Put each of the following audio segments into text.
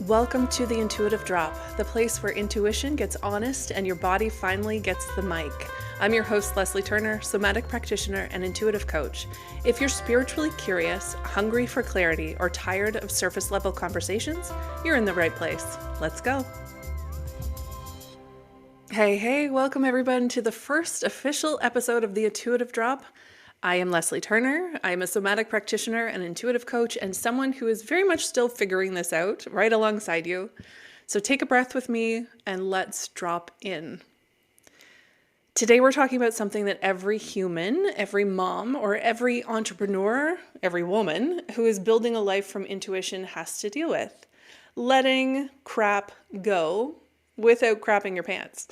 Welcome to the Intuitive Drop, the place where intuition gets honest and your body finally gets the mic. I'm your host, Leslie Turner, somatic practitioner and intuitive coach. If you're spiritually curious, hungry for clarity, or tired of surface level conversations, you're in the right place. Let's go. Hey, welcome everyone to the first official episode of the Intuitive Drop. I am Leslie Turner. I am a somatic practitioner and intuitive coach and someone who is very much still figuring this out right alongside you. So take a breath with me and let's drop in. Today we're talking about something that every human, every mom, or every entrepreneur, every woman who is building a life from intuition has to deal with. Letting crap go without crapping your pants.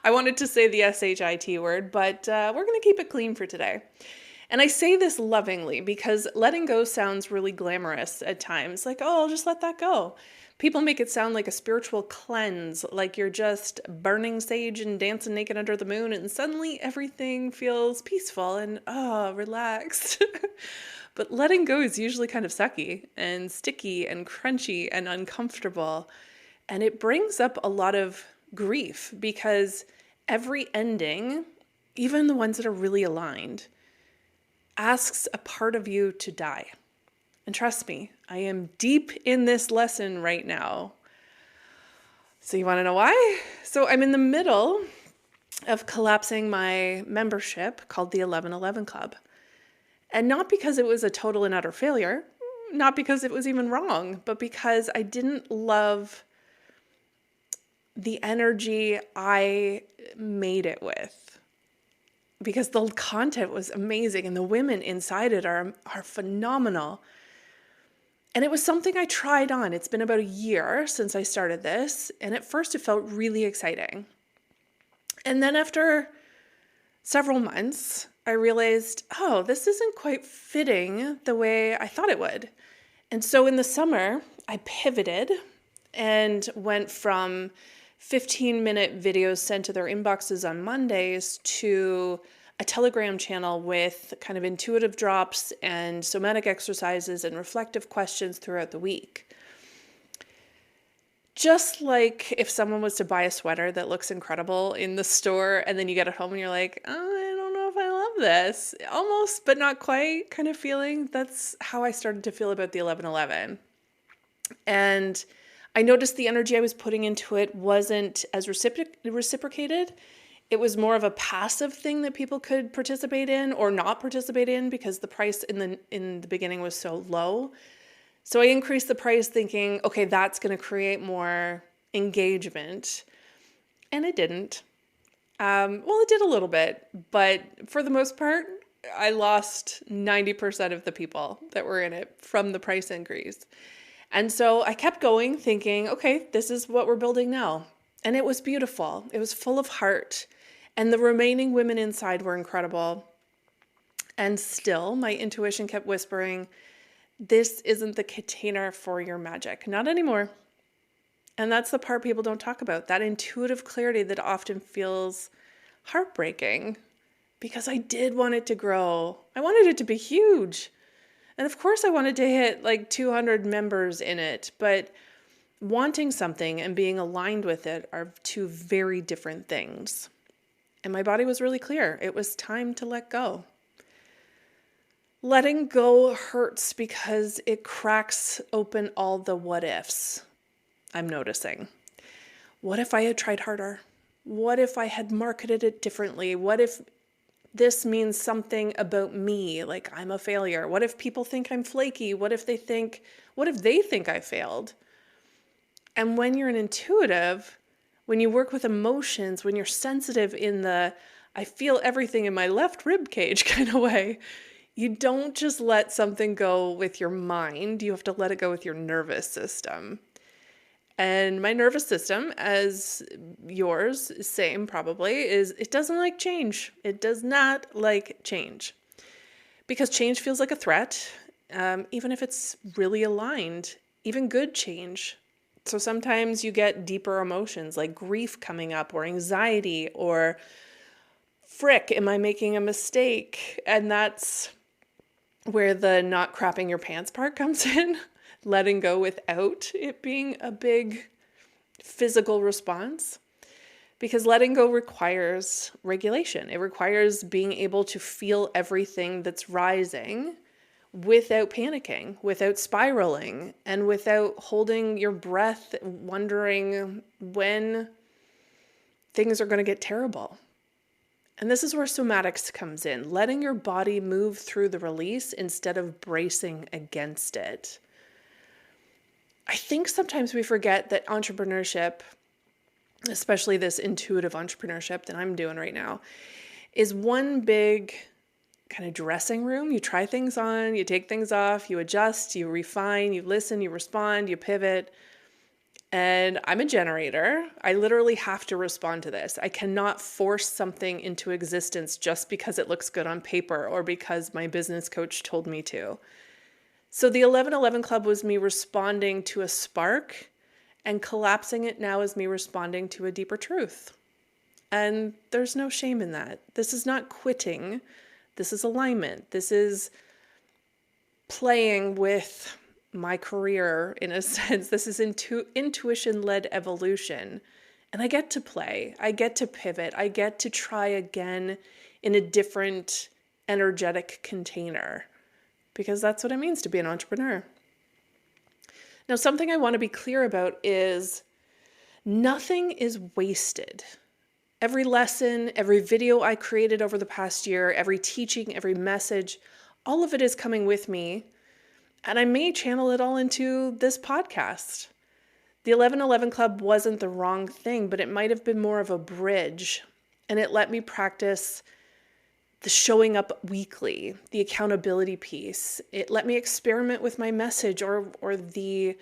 I wanted to say the SHIT word, but we're going to keep it clean for today. And I say this lovingly because letting go sounds really glamorous at times. Like, oh, I'll just let that go. People make it sound like a spiritual cleanse, like you're just burning sage and dancing naked under the moon, and suddenly everything feels peaceful and, relaxed. But letting go is usually kind of sucky and sticky and crunchy and uncomfortable. And it brings up a lot of grief because every ending, even the ones that are really aligned, asks a part of you to die. And trust me, I am deep in this lesson right now. So you want to know why? So I'm in the middle of collapsing my membership called the 1111 Club. And not because it was a total and utter failure, not because it was even wrong, but because I didn't love the energy I made it with, because the content was amazing and the women inside it are phenomenal. And it was something I tried on. It's been about a year since I started this, and at first it felt really exciting. And then after several months, I realized, oh, this isn't quite fitting the way I thought it would. And so in the summer, I pivoted and went from 15-minute videos sent to their inboxes on Mondays to a Telegram channel with kind of intuitive drops and somatic exercises and reflective questions throughout the week. Just like if someone was to buy a sweater that looks incredible in the store and then you get it home and you're like, oh, I don't know if I love this. Almost, but not quite kind of feeling. That's how I started to feel about the 1111. And I noticed the energy I was putting into it wasn't as reciprocated. It was more of a passive thing that people could participate in or not participate in because the price in the beginning was so low. So I increased the price thinking, okay, that's going to create more engagement. And it didn't. It did a little bit, but for the most part, I lost 90% of the people that were in it from the price increase. And so I kept going thinking, okay, this is what we're building now. And it was beautiful. It was full of heart. And the remaining women inside were incredible. And still, my intuition kept whispering, this isn't the container for your magic. Not anymore. And that's the part people don't talk about, that intuitive clarity that often feels heartbreaking because I did want it to grow. I wanted it to be huge. And of course I wanted to hit like 200 members in it, but wanting something and being aligned with it are two very different things. And my body was really clear. It was time to let go. Letting go hurts because it cracks open all the what ifs I'm noticing. What if I had tried harder? What if I had marketed it differently? What if this means something about me, like I'm a failure? What if people think I'm flaky? What if they think I failed? And when you're an intuitive, when you work with emotions, when you're sensitive in the I feel everything in my left rib cage kind of way, you don't just let something go with your mind, you have to let it go with your nervous system. And my nervous system, as yours, same probably, is it doesn't like change. It does not like change. Because change feels like a threat, even if it's really aligned, even good change. So sometimes you get deeper emotions like grief coming up or anxiety or frick, am I making a mistake? And that's where the not crapping your pants part comes in. letting go without it being a big physical response. Because letting go requires regulation. It requires being able to feel everything that's rising without panicking, without spiraling, and without holding your breath, wondering when things are going to get terrible. And this is where somatics comes in, letting your body move through the release instead of bracing against it. I think sometimes we forget that entrepreneurship, especially this intuitive entrepreneurship that I'm doing right now, is one big kind of dressing room. You try things on, you take things off, you adjust, you refine, you listen, you respond, you pivot. And I'm a generator. I literally have to respond to this. I cannot force something into existence just because it looks good on paper or because my business coach told me to. So the 1111 Club was me responding to a spark, and collapsing it now is me responding to a deeper truth. And there's no shame in that. This is not quitting. This is alignment. This is playing with my career in a sense. This is intuition-led evolution. And I get to play. I get to pivot. I get to try again in a different energetic container, because that's what it means to be an entrepreneur. Now, something I want to be clear about is nothing is wasted. Every lesson, every video I created over the past year, every teaching, every message, all of it is coming with me. And I may channel it all into this podcast. The 1111 Club wasn't the wrong thing, but it might have been more of a bridge. And it let me practice the showing up weekly, the accountability piece. It let me experiment with my message or the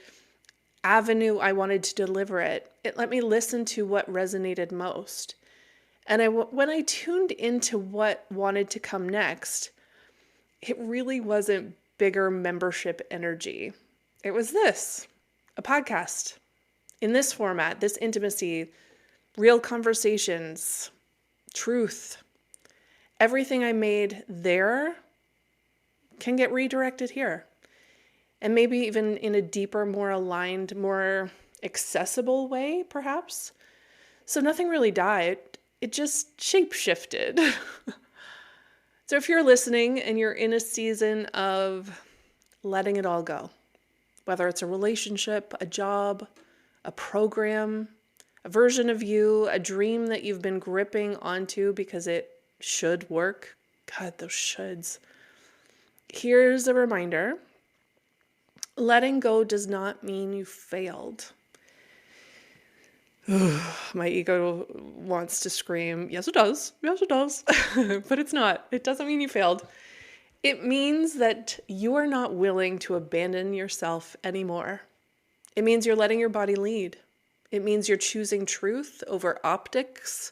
avenue I wanted to deliver it. It let me listen to what resonated most. And when I tuned into what wanted to come next, it really wasn't bigger membership energy. It was this, a podcast in this format, this intimacy, real conversations, truth. Everything I made there can get redirected here. And maybe even in a deeper, more aligned, more accessible way, perhaps. So nothing really died. It just shape-shifted. So if you're listening and you're in a season of letting it all go, whether it's a relationship, a job, a program, a version of you, a dream that you've been gripping onto because it should work. God, those shoulds. Here's a reminder. Letting go does not mean you failed. My ego wants to scream, yes, it does. Yes, it does. But it's not. It doesn't mean you failed. It means that you are not willing to abandon yourself anymore. It means you're letting your body lead. It means you're choosing truth over optics.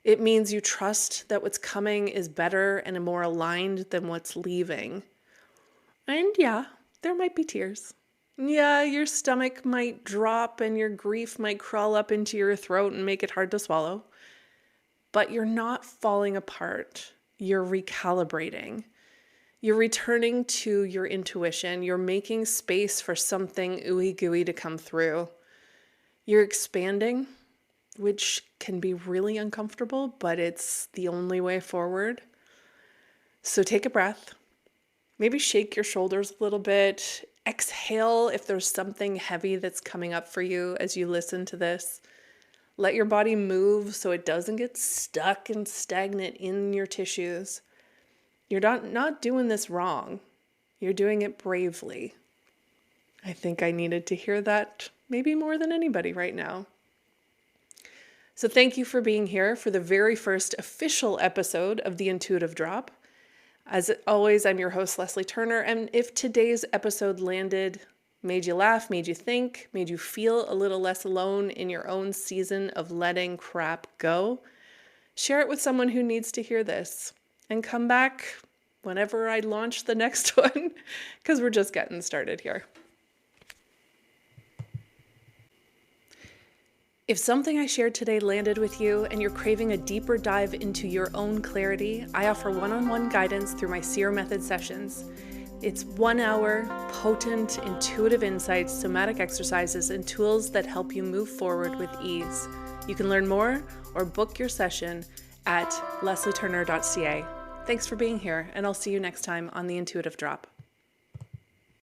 It means you trust that what's coming is better and more aligned than what's leaving. And yeah, there might be tears. Yeah, your stomach might drop and your grief might crawl up into your throat and make it hard to swallow. But you're not falling apart. You're recalibrating. You're returning to your intuition. You're making space for something ooey gooey to come through. You're expanding, which can be really uncomfortable, but it's the only way forward. So take a breath. Maybe shake your shoulders a little bit. Exhale if there's something heavy that's coming up for you as you listen to this. Let your body move so it doesn't get stuck and stagnant in your tissues. You're not doing this wrong. You're doing it bravely. I think I needed to hear that maybe more than anybody right now. So thank you for being here for the very first official episode of The Intuitive Drop. As always, I'm your host, Leslie Turner, and if today's episode landed, made you laugh, made you think, made you feel a little less alone in your own season of letting crap go, share it with someone who needs to hear this, and come back whenever I launch the next one, because we're just getting started here. If something I shared today landed with you and you're craving a deeper dive into your own clarity, I offer one-on-one guidance through my Seer Method sessions. It's 1 hour, potent, intuitive insights, somatic exercises, and tools that help you move forward with ease. You can learn more or book your session at leslieturner.ca. Thanks for being here, and I'll see you next time on The Intuitive Drop.